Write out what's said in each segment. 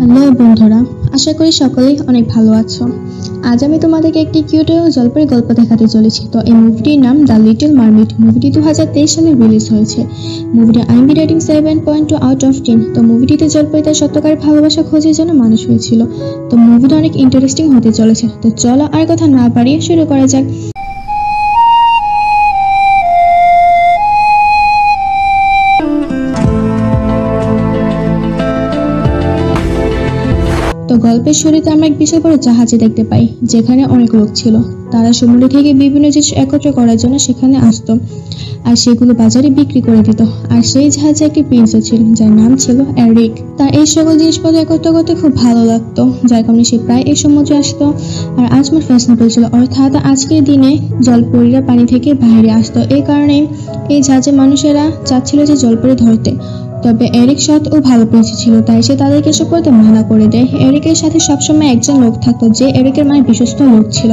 Hello বন্ধুরা, আশা করি সকলেই অনেক ভালো আছো। আজ আমি তোমাদেরকে একটি কিউট জলপরি গল্প দেখাতে চলেছি। তো এই মুভিটির নাম দ্য লিটল মারমেড। মুভিটি 2023 সালে রিলিজ হয়েছে। মুভিটি আইএমডি রেটিং 7.2 আউট অফ 10। তো মুভিটিতে জলপরি তার সত্যকার ভালোবাসা খোঁজের জন্য মানুষ হয়েছিল। তো মুভিটা অনেক ইন্টারেস্টিং হতে চলেছে। তো চলো আর কথা না বাড়িয়ে শুরু করা যাক। তো গল্পের শুরুতে আমরা এক বিশাল বড় জাহাজে দেখতে পাই, যেখানে অনেক লোক ছিল। তারা সমুদ্র থেকে বিভিন্ন জিনিস একত্র করার জন্য সেখানে আসতো আর সেগুলো বাজারে বিক্রি করে দিত। আর সেই জাহাজে একটি প্রিন্সও ছিল, যার নাম ছিল এরিক। তার এই সকল জিনিসপত্র একত্র করতে খুব ভালো লাগতো, যার কারণে সে প্রায় এই সমুদ্রে আসতো আর আজমল ফ্যাশনেবল ছিল। অর্থাৎ আজকের দিনে জলপরীরা পানি থেকে বাইরে আসতো। এই কারণে এই জাহাজের মানুষেরা চাচ্ছিল যে জলপরি ধরতে। তবে এরিক সৎ ও ভালো প্রিন্স ছিল, তাই সে তাদেরকে এসব করতে মানা করে দেয়। এরিকের সাথে সবসময় একজন লোক থাকতো, যে এরিকের মায়ের বিশ্বস্ত লোক ছিল।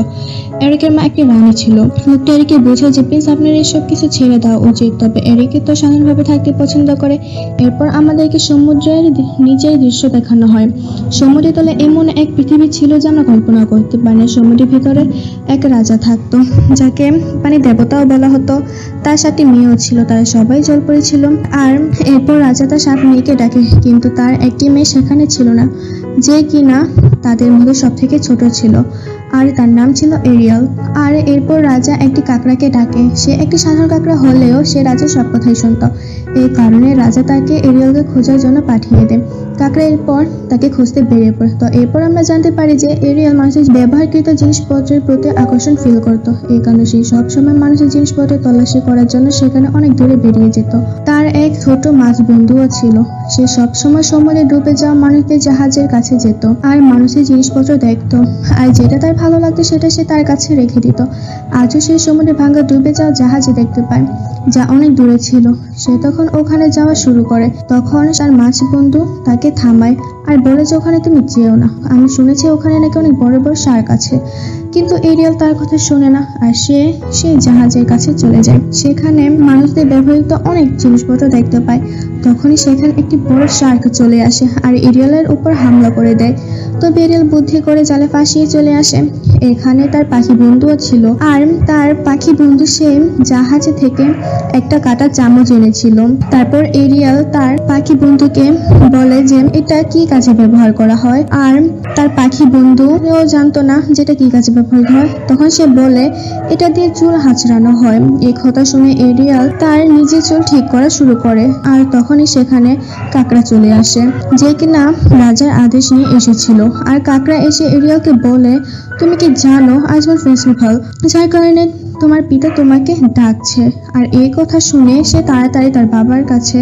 এরিকের মা একটি রানী ছিল। লোকটা এরিকে বোঝায় যে প্রিন্স আপনার এসব কিছু ছেড়ে দেওয়া উচিত। তবে এরিকে তো সাধারণভাবে থাকতে পছন্দ করে। এরপর আমাদেরকে সমুদ্রের নিচের দৃশ্য দেখানো হয়। সমুদ্রের তলে এমন এক পৃথিবী ছিল যা আমরা কল্পনা করতে পারি না। সমুদ্রের ভিতরে এক রাজা থাকতো, যাকে পানি দেবতাও বলা হতো। তার 7টি মেয়েও ছিল, তারা সবাই জলপরি ছিল। আর এরপর রাজা তার 7 মেয়েকে ডাকে, কিন্তু তার একটি মেয়ে সেখানে ছিল না, যে কিনা তাদের মধ্যে সব থেকে ছোট ছিল, আর তার নাম ছিল এরিয়াল। আর এরপর রাজা একটি কাকড়াকে ডাকে। সে একটি সাধারণ কাকড়া হলেও সে রাজার সব কথাই শুনত। এই কারণে রাজা তাকে এরিয়ালকে খোঁজার জন্য পাঠিয়ে দেয়। কাকড়া এরপর তাকে খুঁজতে বেরিয়ে পড়ে। তো এরপর আমরা জানতে পারি যে এরিয়াল মানুষের ব্যবহারকৃত জিনিসপত্রের প্রতি আকর্ষণ ফিল করতো। এই কারণে সে সবসময় মানুষের জিনিসপত্র তল্লাশি করার জন্য সেখানে অনেক দূরে বেরিয়ে যেত। তার এক ছোট মাছ বন্ধুও ছিল। সে সবসময় সমুদ্রে ডুবে যাওয়া মানুষদের জাহাজের কাছে যেত আর মানুষের জিনিসপত্র দেখতো, আর যেটা তার ভালো লাগতো সেটা সে তার কাছে রেখে দিত। আজও সে সমুদ্রে ভাঙা ডুবে যাওয়া জাহাজে দেখতে পায়, যা অনেক দূরে ছিল। সে তখন ওখানে যাওয়া শুরু করে। তখন তার মাছ বন্ধু তাকে থামায় আর বলে যে ওখানে তুমি যেও না, আমি শুনেছি ওখানে নাকি অনেক বড় বড় শার্ক আছে। কিন্তু এরিয়াল তার কথা শোনে না আর সে সেই জাহাজের কাছে চলে যায়। সেখানে মানুষদের ব্যবহৃত অনেক জিনিসপত্র দেখতে পায়। তখনই সেখানে একটি বড় শার্ক চলে আসে আর এরিয়ালের উপর হামলা করে দেয়। তবে এরিয়াল বুদ্ধি করে জালে ফাঁসিয়ে চলে আসে। এখানে তার পাখি বন্ধুও ছিল, আর তার পাখি বন্ধু সে জাহাজে থেকে একটা কাটা চামচ এনেছিল। তারপর এরিয়াল তার পাখি বন্ধুকে বলে যে এটা কি কাজে ব্যবহার করা হয়, আর তার পাখি বন্ধুও জানতো না যেটা কি কাজে ব্যবহার হয়। তখন সে বলে এটা দিয়ে চুল হাঁচড়ানো হয়। এই কথা শুনে এরিয়াল তার নিজের চুল ঠিক করা শুরু করে। আর তখনই সেখানে কাকড়া চলে আসে, যে কিনা রাজার আদেশ নিয়ে এসেছিল। আর কাকড়া এসে এরিয়ালকে বলে তুমি কি জানো আজমল ফেস্টিভ্যাল, যার কারণে তোমার পিতা তোমাকে ডাকছে। আর এই কথা শুনে সে তাড়াতাড়ি তার বাবার কাছে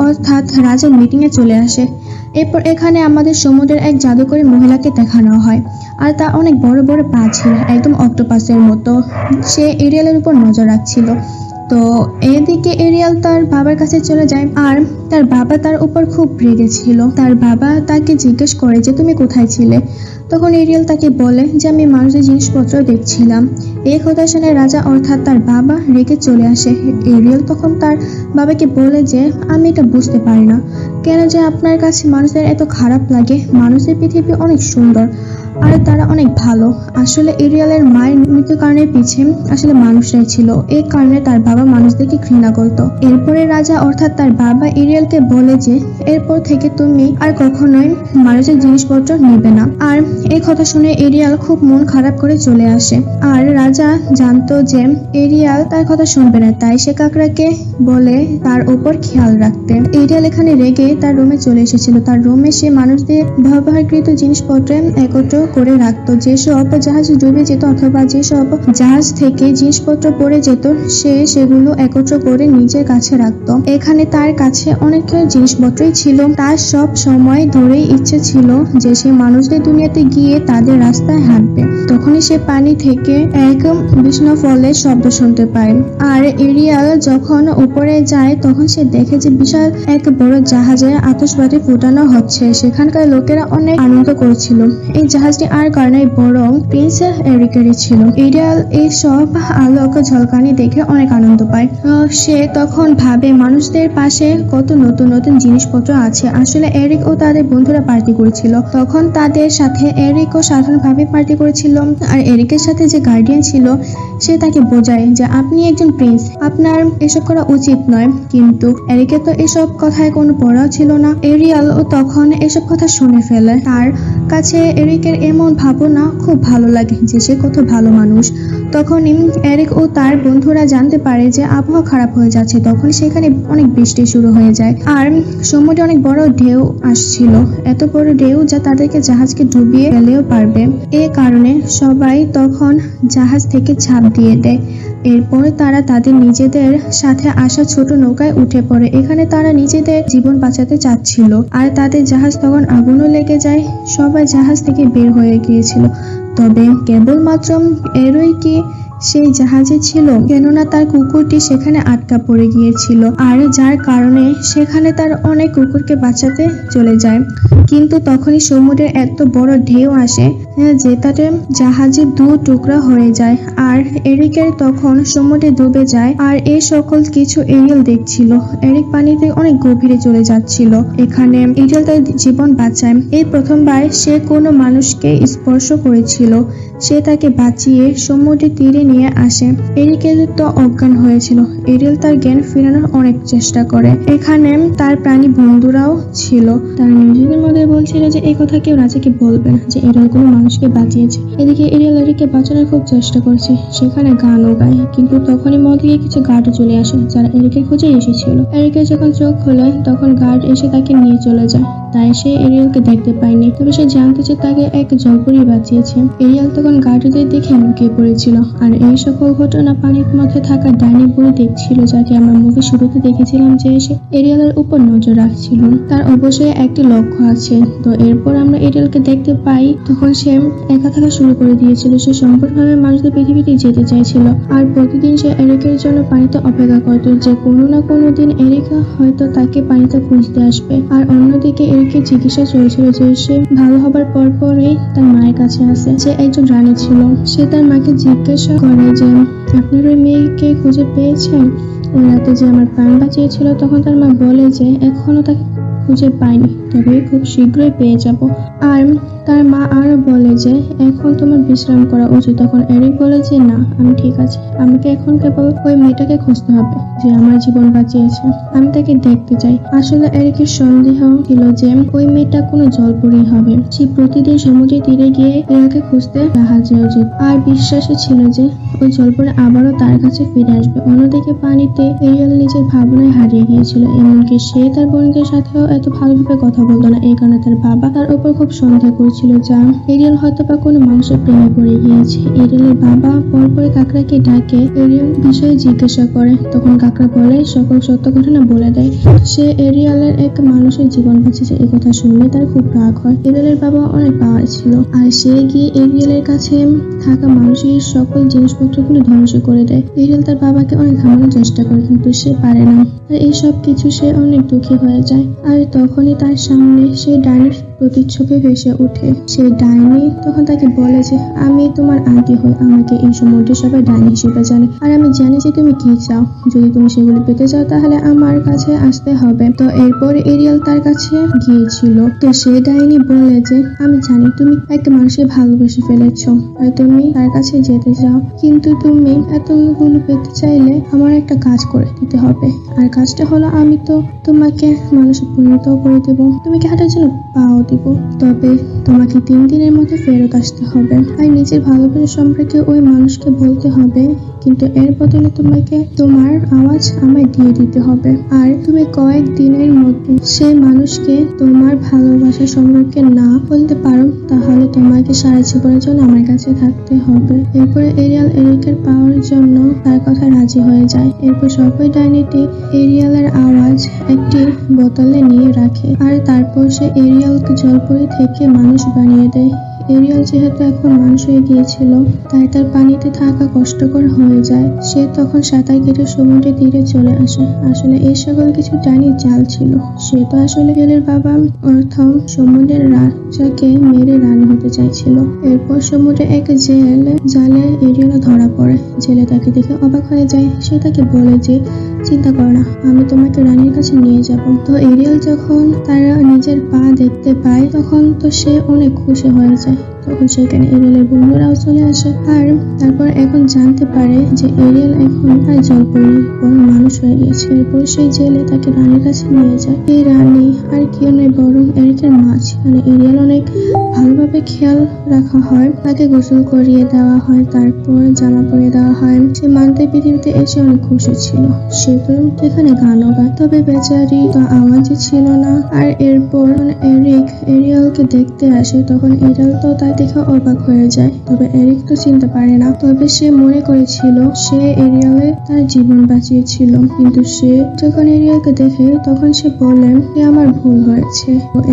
অর্থাৎ রাজার মিটিংয়ে চলে আসে। এরপর এখানে আমাদের সমুদ্রের এক জাদুকরী মহিলাকে দেখানো হয়, আর তা অনেক বড় বড় পা ছিল, একদম অক্টোপাসের মতো। সে এরিয়ালের উপর নজর রাখছিল। তো এদিকে এরিয়াল তার বাবার কাছে চলে যায়, আর তার বাবা তার উপর খুব রেগেছিল। তার বাবা তাকে জিজ্ঞেস করে যে তুমি কোথায় ছিলে। তখন এরিয়াল তাকে বলে যে আমি মানুষের জিনিসপত্র দেখছিলাম। এই কথা শুনে রাজা অর্থাৎ তার বাবা রেগে চলে আসে। এরিয়াল তখন তার বাবাকে বলে যে আমি এটা বুঝতে পারি না কেন যে আপনার কাছে মানুষের এত খারাপ লাগে। মানুষের পৃথিবী অনেক সুন্দর আর তারা অনেক ভালো। আসলে এরিয়ালের মায়ের মৃত্যুর কারণে পিছিয়ে আসলে মানুষরাই ছিল। এই কারণে তার বাবা মানুষদেরকে ঘৃণা করত। এরপরে রাজা অর্থাৎ তার বাবা এরিয়ালকে বলে যে এরপর থেকে তুমি আর কখনোই মানুষের জিনিসপত্র নেবে না। আর এই কথা শুনে এরিয়াল খুব মন খারাপ করে চলে আসে। আর রাজা জানতো যে এরিয়াল তার কথা শুনবে না, তাই সে কাকড়াকে বলে তার উপর খেয়াল রাখতে। এরিয়াল এখানে রেগে তার রুমে চলে এসেছিল। তার রুমে সে মানুষদের ব্যবহারকৃত জিনিসপত্র একত্র করে রাখতো। যেসব জাহাজ ডুবে যেত অথবা যেসব জাহাজ থেকে জিনিসপত্র পড়ে যেত সে সেগুলো একত্র করে নিজের কাছে রাখতো। এখানে তার কাছে অনেক জিনিসপত্রই ছিল। তার সব সময় ধরেই ইচ্ছে ছিল যে সে মানুষদের দুনিয়াতে গিয়ে তাদের রাস্তায় হাঁটবে। তখনই সে পানি থেকে এক বিষ্ণু ফলের শব্দ শুনতে পায়। আর এরিয়াল যখন উপরে যায় তখন সে দেখে যে বিশাল এক বড় জাহাজে আতশবাজি ফুটানো হচ্ছে। সেখানকার লোকেরা অনেক আনন্দ করছিল। এই জাহাজ জাহাজটি আর কারণে বরং প্রিন্স এরিকেরই ছিল। এরিয়াল এই সব আলোক ঝলকানি দেখে অনেক আনন্দ পায়। সে তখন ভাবে মানুষদের পাশে কত নতুন নতুন জিনিসপত্র আছে। আসলে এরিক ও তাদের বন্ধুরা পার্টি করেছিল, তখন তাদের সাথে এরিকও সাধারণভাবে পার্টি করেছিল। আর এরিকের সাথে যে গার্ডিয়ান ছিল সে তাকে বোঝায় যে আপনি একজন প্রিন্স, আপনার এসব করা উচিত নয়। কিন্তু এরিকের তো এসব কথায় কোনো পড়াও ছিল না। এরিয়াল ও তখন এসব কথা শুনে ফেলে। তার কাছে এরিকের এমন ভাবনা খুব ভালো লাগে যে সে কত ভালো মানুষ। তখনই এরিক ও তার বন্ধুরা জানতে পারে যে আবহাওয়া খারাপ হয়ে যাচ্ছে। তখন সেখানে অনেক বৃষ্টি শুরু হয়ে যায় আর সমুদ্রে অনেক বড় ঢেউ আসছিল, এত বড় ঢেউ যা তাদেরকে জাহাজকে ডুবিয়ে ফেলেও পারবে। এ কারণে সবাই তখন জাহাজ থেকে ঝাঁপ দিয়ে দেয়। এরপর তারা তাদের নিজেদের সাথে আসা ছোট নৌকায় উঠে পড়ে। এখানে তারা নিজেদের জীবন বাঁচাতে চাচ্ছিল আর তাদের জাহাজ তখন আগুনও লেগে যায়। সবাই জাহাজ থেকে বের হয়ে গিয়েছিল, তবে কেবলমাত্র এরই কি সেই জাহাজে ছিল, কেননা তার কুকুরটি সেখানে আটকা পড়ে গিয়েছিল আর যার কারণে সেখানে তার অনেক কুকুরকে বাঁচাতে চলে যায়। কিন্তু তখনই সমুদ্রের এত বড় ঢেউ আসে যে তাতে জাহাজে দু টুকরা হয়ে যায় আর এরিকের তখন সমুদ্রে ডুবে যায়। আর এই সকল কিছু এরিয়াল দেখছিল। এরিক পানিতে অনেক গভীরে চলে যাচ্ছিল। এখানে এরিয়াল তার জীবন বাঁচায়। এই প্রথমবার সে কোনো মানুষকে স্পর্শ করেছিল। সে তাকে বাঁচিয়ে সমুদ্রের তীরে নিয়ে আসে। এরিকেল তো অজ্ঞান হয়েছিল। এরিয়াল তার জ্ঞান ফেরানোর অনেক চেষ্টা করে। এখানে তার প্রাণী বন্ধুরাও ছিল। তারা নিজেদের মধ্যে বলছিল যে এই কথা কেউ রাজাকে বলবে না যে এরিয়াল কোনো মানুষকে বাঁচিয়েছে। এদিকে এরিয়াল এরিককে বাঁচানোর খুব চেষ্টা করছে, সেখানে গানও গায়। কিন্তু তখনই মদ দিয়ে কিছু গার্ড চলে আসে যারা এরিকের খোঁজে এসেছিল। এরিকের যখন চোখ খোলে তখন গার্ড এসে তাকে নিয়ে চলে যায়। তাই সে এরিয়ালকে দেখতে পায়নি, তবে সে জানতো যে তাকে এক জলপরি বাঁচিয়েছে। এরিয়াল তখন গার্ডদের দেখে লুকিয়ে পড়েছিল আর এই সকল ঘটনা পানির মধ্যে থাকা ডাইনি বুড়ি দেখছিল, যাকে আমরা মুভি শুরুতে দেখেছিলাম যে এসে এরিয়ালের উপর নজর রাখছিল। তার অবশ্যই একটি লক্ষ্য আছে। তো এরপর আমরা এরিয়ালকে দেখতে পাই তখন সে একা থাকা শুরু করে দিয়েছিল। সে সম্পূর্ণভাবে মানুষদের পৃথিবীতে যেতে চাইছিল আর প্রতিদিন সে এরিকের জন্য পানিতে অপেক্ষা করত যে কোনো না কোনো দিন এরিকা হয়তো তাকে পানিতে খুঁজতে আসবে। আর অন্যদিকে এরিকের চিকিৎসা চলছিল যে সে ভালো হবার পরপরই তার মায়ের কাছে আসে। সে একজন রানী ছিল। সে তার মাকে জিজ্ঞাসা করে যে আপনার ওই মেয়েকে খুঁজে পেয়েছেন? ওই রাতে যে আমার প্রাণ বাঁচিয়েছিল। তখন তার মা বলে যে এখনো তাকে খুঁজে পাইনি, তবে খুব শীঘ্রই পেয়ে যাব। আর তার মা আরো বলে যে এখন তোমার বিশ্রাম করা উচিত। তখন এরিক বলে যে না, আমি ঠিক আছে, আমাকে এখন কেবল ওই মেয়েটাকে খুঁজতে হবে যে আমার জীবন বাঁচিয়েছে। আমি তাকে দেখতে চাই। আসলে এরিকের সন্দেহ ছিল যে ওই মেয়েটা কোনো জলপরি হবে। সে প্রতিদিন সমুদ্রের তীরে গিয়ে এরিয়াকে খুঁজতে জাহাজে যেত আর বিশ্বাসী ছিল যে ওই জলপরি আবারও তার কাছে ফিরে আসবে। অন্যদিকে পানিতে এরিয়াল নিজের ভাবনায় হারিয়ে গিয়েছিল। এমনকি সে তার বোনদের সাথেও এত ভালোভাবে কথা বলতো না। এই কারণে তার বাবা তার উপর খুব সন্দেহ করেছিল যা এরিয়াল হয়তো বা কোনো মানুষের প্রেমে পড়ে গিয়েছে। এরিয়ালের বাবা পরপরে কাকড়াকে ডাকে এরিয়াল বিষয়ে জিজ্ঞাসা করে। তখন কাকড়া বলে সকল সত্য ঘটনা বলে দেয়। সে এরিয়ালের এক মানুষের জীবন বাঁচিয়েছে এই কথা শুনলে তার খুব রাগ হয়। এরিয়ালের বাবা অনেক পাওয়ার ছিল আর সে গিয়ে এরিয়ালের কাছে থাকা মানুষের সকল জিনিসপত্রগুলো ধ্বংস করে দেয়। এরিয়াল তার বাবাকে অনেক থামানোর চেষ্টা করে কিন্তু সে পারে না। আর এইসব কিছু সে অনেক দুঃখী হয়ে যায়। আর তখনই তার সামনে সেই ডাইনির প্রতিচ্ছবি ভেসে ওঠে। সেই ডাইনি তখন তাকে বলে যে আমি তোমার আন্টি হই, আমাকে এই সমুদ্রে সবাই ডাইনি হিসেবে জানে আর আমি জানি যে তুমি কি চাও। যদি তুমি সেগুলো পেতে চাও তাহলে আমার কাছে আসতে হবে। তো এরপর এরিয়াল তার কাছে গিয়েছিল। তো সেই ডাইনি বলে যে আমি জানি তুমি একটা মানুষকে ভালোবেসে ফেলেছো আর তুমি তার কাছে যেতে চাও, কিন্তু তুমি এতগুলো পেতে চাইলে আমার একটা কাজ করে দিতে হবে। আর কাজটা হলো আমি তো তোমাকে মানুষে পরিণত করে দেবো, তুমি কি হাঁটার জন্য পাও দিব, তবে তোমাকে 3 দিনের মধ্যে ফেরত আসতে হবে আর নিজের ভালোবাসা সম্পর্কে ওই মানুষকে বলতে হবে, কিন্তু এর বদলে তোমাকে তোমার আওয়াজ আমায় দিয়ে দিতে হবে। আর তুমি কয়েক দিনের মধ্যে সেই মানুষকে তোমার ভালোবাসা সম্পর্কে না বলতে পারো তাহলে তোমাকে সারা জীবনের জন্য আমার কাছে থাকতে হবে। এরপরে এরিয়াল এরিকের পাওয়ার জন্য তার কথা রাজি হয়ে যায়। এরপর সবাই ডাইনিটি এরিয়ালের আওয়াজ একটি বোতলে নিয়ে রাখে আর তারপর সে এরিয়ালকে জলপরি থেকে মানুষ বানিয়ে দেয়। এরিয়াল যেহেতু এখন মানুষ হয়ে গিয়েছিল তাই তার পানিতে থাকা কষ্টকর হয়ে যায়। সে তখন সাঁতার কেটে সমুদ্রের তীরে চলে আসে। আসলে এই সকল কিছু ডাইনির জাল ছিল। সে তো আসলে এরিয়ালের বাবা অর্থ সমুদ্রের রাজাকে মেরে রানী হতে জানতে চাইছিল। এরপর সমুদ্রে এক জালে এরিয়ালও ধরা পড়ে। জেলে তাকে দেখে অবাক হয়ে যায়। সে তাকে বলে যে চিন্তা কর না, আমি তোমাকে রানীর কাছে নিয়ে যাব। তো এরিয়াল যখন তার নিজের পা দেখতে পায় তখন তো সে অনেক খুশি হয়ে যায়। তখন সেখানে এরিয়ালের বন্ধুরাও চলে আসে। আর তারপর এখন জানতে পারে যে এরিয়াল এখন আর জলপরি বড় মানুষ হয়ে গেছে। এরপর সেই জেলে তাকে রানীর কাছে নিয়ে যায়। এই রানী আর কেউ নয় বরং এরিকের মাছ। মানে এরিয়াল অনেক ভালোভাবে খেয়াল রাখা হয়, তাকে গোসল করিয়ে দেওয়া হয়, তারপর জামা পরিয়ে দেওয়া হয়। সে মানতে পৃথিবীতে এসে অনেক খুশি ছিল। সে তো এখানে গানও গায়, তবে বেচারি তো আওয়াজই ছিল না। আর এরপর এরিক এরিয়ালকে দেখতে আসে। তখন এরিয়াল তো তাই দেখে অবাক হয়ে যায়, তবে এরিক তো চিনতে পারে না। তবে সে মনে করেছিল সে এরিয়ালে তার জীবন বাঁচিয়েছিল। কিন্তু সে যখন এরিয়ালকে দেখে তখন সে বলে যে আমার ভুল হয়েছে।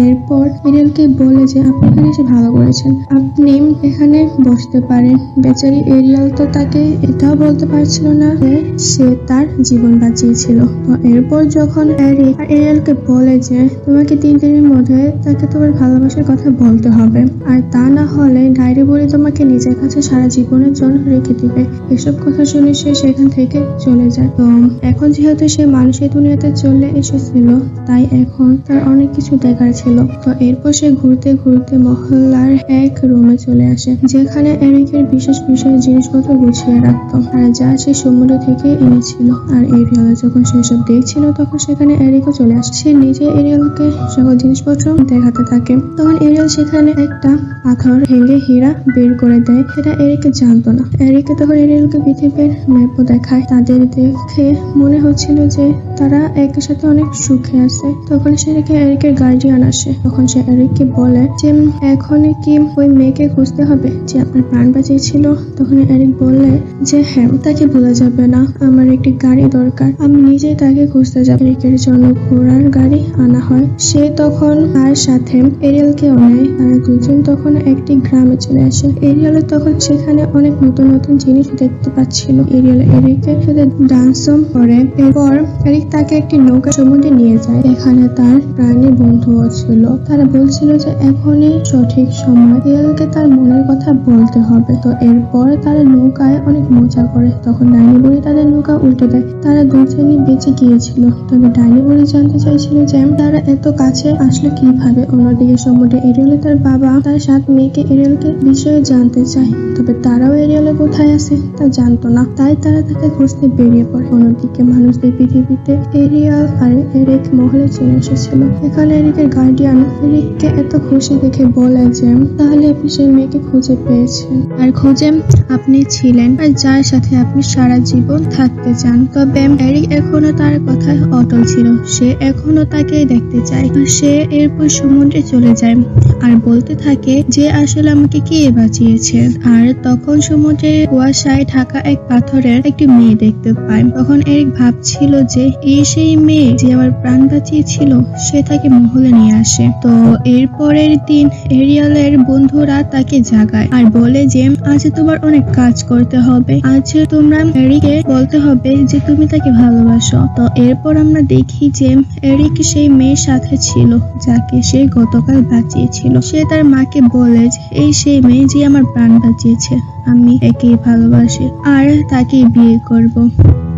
এরপর এরিয়ালকে বলে যে আপনি এখানে এসে ভালো করেছেন, আপনি এখানে বসতে পারেন। বেচারি এরিয়াল তো তাকে এটাও বলতে পারছিল না যে সে তার জীবন বাঁচিয়েছিল। তো এরপর যখন এরিয়ালকে বলে যে তোমাকে 3 দিনের মধ্যে তাকে তোমার ভালোবাসার কথা বলতে হবে, আর তা না হলে ডায়েরি বলে তোমাকে নিজের কাছে সারা জীবনের জন্য রেখে দিবে। এসব কথা শুনে সে সেখান থেকে চলে যায়। তো এখন যেহেতু সে মানুষের দুনিয়াতে চলে এসেছিল তাই এখন তার অনেক কিছু দেখার ছিল। তো এরপর সে ঘুরতে ঘুরতে মহল্লার এক রুমে চলে আসে, যেখানে এরিকের বিশেষ বিশেষ জিনিসপত্র গুছিয়ে রাখতো, আর যা সে সমুদ্র থেকে এনেছিল। আর এরিয়াল যখন সেসব দেখছিল তখন সেখানে এরিকও চলে আসে। সে নিজে এরিয়ালকে সকল জিনিসপত্র দেখাতে থাকে। তখন এরিয়াল সেখানে একটা পাথর ভেঙে হীরা বের করে দেয়, সেটা এরিকে জানতো না। এরিকে তখন এরিয়ালকে পৃথিবীর ম্যাপও দেখায়। তাদের দেখে মনে হচ্ছিল যে তারা একের সাথে অনেক সুখে আছে। তখন সে দেখে এরিকের গার্ডিয়ান আসে। তখন সে এরিককে বলে যে এখন কি ওই মেয়েকে খুঁজতে হবে যে আপনার প্রাণ বাঁচিয়েছিল। তখন এরিক বললে যে হ্যাঁ, তাকে ভুলা যাবে না, আমার একটি গাড়ি দরকার, আমি নিজেই তাকে খুঁজতে যাব। এরিকের জন্য ঘোড়ার গাড়ি আনা হয়। সে তখন তার সাথে এরিয়ালকেও নেয়। তারা দুজন তখন একটি গ্রামে চলে আসে। এরিয়াল তখন সেখানে অনেক নতুন নতুন জিনিস দেখতে পাচ্ছিল। এরিয়াল এরিকের সাথে ডান্সও করে। এরপর এরিক তাকে একটি নৌকা সমুদ্রে নিয়ে যায়। এখানে তার প্রাণী বন্ধুও ছিল। তারা বলছিল যে এখনই সঠিক সময় এরিয়ালকে তার মনের কথা বলতে হবে। তো এরপর তারা নৌকায় অনেক মজা করে। তখন ডাইনি বুড়ি তাদের নৌকা উল্টে দেয়। তারা দুজনই বেঁচে গিয়েছিল। তবে ডাইনি বুড়ি জানতে চাইছিল যে তারা এত কাছে আসলো কিভাবে। অন্যদিকে সমুদ্রে এরিয়াল তার বাবা তার 7 মেয়েকে এরিয়ালকে বিষয়ে জানতে চায়, তবে তারাও এরিয়ালে কোথায় আছে তা জানতো না। তাই তারা তাকে খুঁজতে বেরিয়ে পড়ে। অন্যদিকে মানুষদের পৃথিবীতে এরিয়াল আর এরিক মহলে চলে এসেছিল। এখানে এরিকের গার্ডিয়ান এরিককে এত খুশি দেখে বলে যে তাহলে আপনি সেই মেয়েকে খুঁজে পেয়েছেন, আর খুঁজে আপনি ছিলেন, আর যার সাথে আপনি সারা জীবন থাকতে চান। তবে এরিক এখনো তার কথায় অটল ছিল। সে এখনো তাকে দেখতে চায়। সে এরপর সমুদ্রে চলে যায় আর বলতে থাকে যে আসলে আমাকে কে বাঁচিয়েছে। আর তখন সমুদ্রে কুয়াশায় ঢাকা এক পাথরের একটি মেয়ে দেখতে পায়। তখন এরিক ভাবছিল যে এই সেই মেয়ে যে আমার প্রাণ বাঁচিয়েছিল। সে তাকে মহলে নিয়ে আসে। তো এরপরের দিন এরিয়ালের বন্ধুরা তাকে জাগায় আর বলে যে আজ তোমার অনেক কাজ করতে হবে, আজ তোমরা এরিকে বলতে হবে যে তুমি তাকে ভালোবাসো। তো এরপর আমরা দেখি যে এরিক সেই মেয়ের সাথে ছিল যাকে সে গতকাল বাঁচিয়েছিল। সে তার মাকে বলে যে এই সেই মেয়ে যে আমার প্রাণ বাঁচিয়েছে, আমি একেই ভালোবাসি আর তাকেই বিয়ে করব।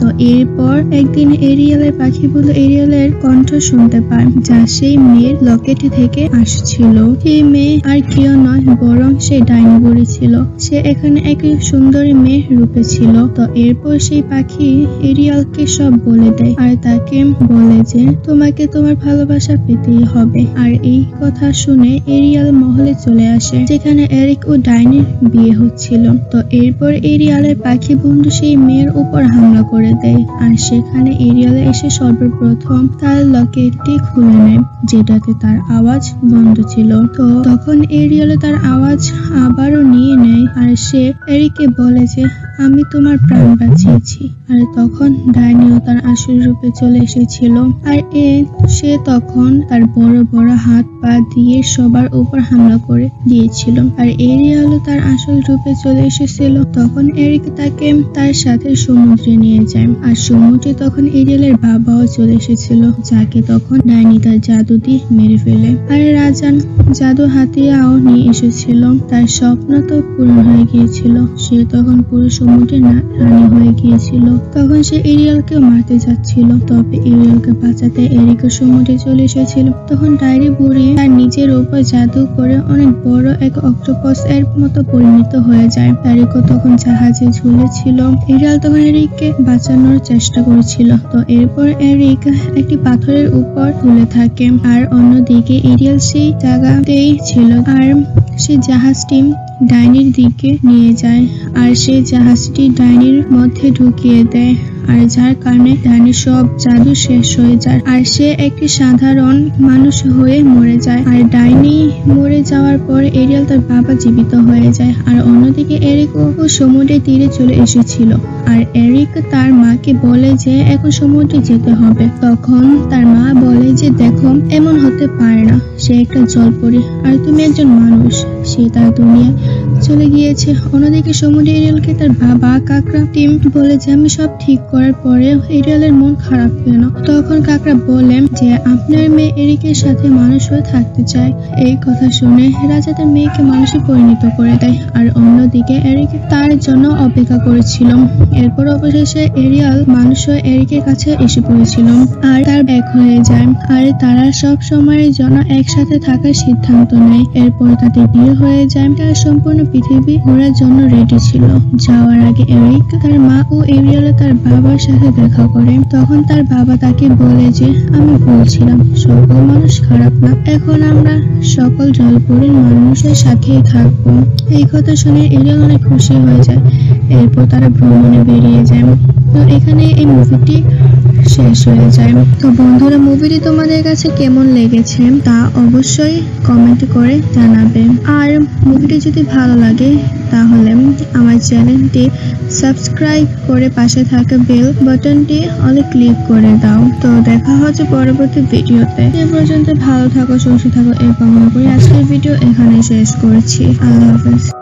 তো এরপর একদিন এরিয়ালের পাখিগুলো এরিয়ালের কণ্ঠ শুনতে পায়, যা সেই মেয়ের লকেট থেকে আসছিল। সেই মেয়ে আর কেউ নয় বরং সে ডাইনি বুড়ি ছিল। সে এখানে এক সুন্দরী মেয়ের রূপে ছিল। তো এরপর সেই পাখি এরিয়ালকে সব বলে দেয় আর তাকে বলে যে তোমাকে তোমার ভালোবাসা পেতেই হবে। আর এই কথা শুনে এরিয়াল মহলে চলে আসে, যেখানে এরিক ও ডাইনির বিয়ে হচ্ছিল। তো এরপর এরিয়ালের পাখি বন্ধু সেই মেয়ের উপর হামলা করে দেয়। আর সেখানে এরিয়াল এসে সর্বপ্রথম তার লকেটটি খুলে নেয়, যেটাতে তার আওয়াজ বন্ধ ছিল। তো তখন এরিয়াল তার আওয়াজ আবারও নিয়ে নেয় আর সে এরিককে বলে যে আমি তোমার প্রাণ বাঁচিয়েছি। আর তখন ডাইনিও তার আসল রূপে চলে এসেছিল। আর সে তখন তার বড় বড় হাত পা দিয়ে সবার উপর হামলা করে দিয়েছিল। আর এরিয়ালও তার আসল রূপে চলে এসেছিল। তখন এরিক তাকে তার সাথে সমুদ্রে নিয়ে যায়। যায়। আর সমুদ্রে তখন এরিয়েলের বাবাও চলে এসেছিল, যাকে তখন ডাইনি তার জাদু দিয়ে মেরে ফেলে। আর রাজান জাদু হাতিয়াও নিয়ে এসেছিল। তার স্বপ্ন তো পূরণ হয়ে গিয়েছিল, সে তখন পুরো সমুদ্রে রানী হয়ে গিয়েছিল। তখন সে এরিয়েলকেও মারতে যাচ্ছিল, তবে এরিয়েলকে বাঁচাতে এরিকও সমুদ্রে চলে এসেছিল। তখন ডাইনি বুড়ি তার নিজের উপর জাদু করে অনেক বড় এক অক্টোপাস এর মতো পরিণত হয়ে যায়। এরিকও তখন জাহাজে ঝুলেছিল। এরিয়েল তখন এরিককে বাঁচানোর চেষ্টা করেছিল। তো এরপর এরিক একটি পাথরের উপর ঝুলে থাকে, আর অন্যদিকে এরিয়েল সেই জায়গাতেই ছিল। আর সে জাহাজটি ডাইনির দিকে নিয়ে যায়, আর সেই জাহাজটি ডাইনির মধ্যে ঢুকিয়ে দেয়, আর যার কারণে ডাইনির সব জাদু শেষ হয়ে যায়, আর সে একটি সাধারণ মানুষ হয়ে মরে যায়। আর ডাইনি মরে যাওয়ার পর এরিয়েল তার বাবা জীবিত হয়ে যায়। আর অন্যদিকে এরিকও সমুদ্রের তীরে চলে এসেছিল, আর এরিক তার মাকে বলে যে এখন সমুদ্রে যেতে হবে। তখন তার মা বলে যে দেখো, এমন হতে পারে না, সে একটা জলপরি আর তুমি একজন মানুষ। সে তার দুনিয়া চলে গিয়েছে। অন্যদিকে সমুদ্রে এরিয়েলকে তার বাবা কাকড়া টিম বলে যে আমি সব ঠিক করার পরে এরিয়েলের মন খারাপ কেন? তখন কাকড়া বলে যে আপনার মেয়ে এরিকের সাথে মানুষ হয়ে থাকতে চায়। এই কথা শুনে রাজা তার মেয়েকে মানুষে পরিণত করে দেয়। আর অন্যদিকে এরিক তার জন্য অপেক্ষা করেছিল। এরপর অবশেষে এরিয়েল মানুষ হয়ে এরিকের কাছে এসে পড়েছিল, আর তার এক হয়ে যায়। আর তারা সব সময়ের জন্য একসাথে থাকার সিদ্ধান্ত নেয়। এরপর তাদের বিয়ে হয়ে যায়। তারা সম্পূর্ণ পৃথিবী ঘোরার জন্য রেডি ছিল। যাওয়ার আগে এরিক তার মা ও এরিয়েল তার বাবার সাথে দেখা করে। তখন তার বাবা তাকে বলে যে আমি বলছিলাম সকল মানুষ খারাপ না, এখন আমরা সকল জলপরীর মানুষের সাথেই থাকবো। এই কথা শুনে এরিয়েল অনেক খুশি হয়ে যায়। এরপর তারা ভ্রমণে বেরিয়ে যায়। তো এখানে এই মুভিটি শেষ হয়ে যায়। তো বন্ধুরা, মুভিটি তোমাদের কাছে কেমন লেগেছে তা অবশ্যই কমেন্ট করে জানাবে। আর মুভিটি যদি ভালো লাগে তাহলে আমার চ্যানেলটি সাবস্ক্রাইব করে পাশে থাকা বেল বাটনটি অলে ক্লিক করে দাও। তো দেখা হচ্ছে পরবর্তী ভিডিওতে। এ পর্যন্ত ভালো থাকো, সুস্থ থাকো এই কামনা করি আজকের ভিডিও এখানে শেষ করছি। আল্লাহ হাফেজ।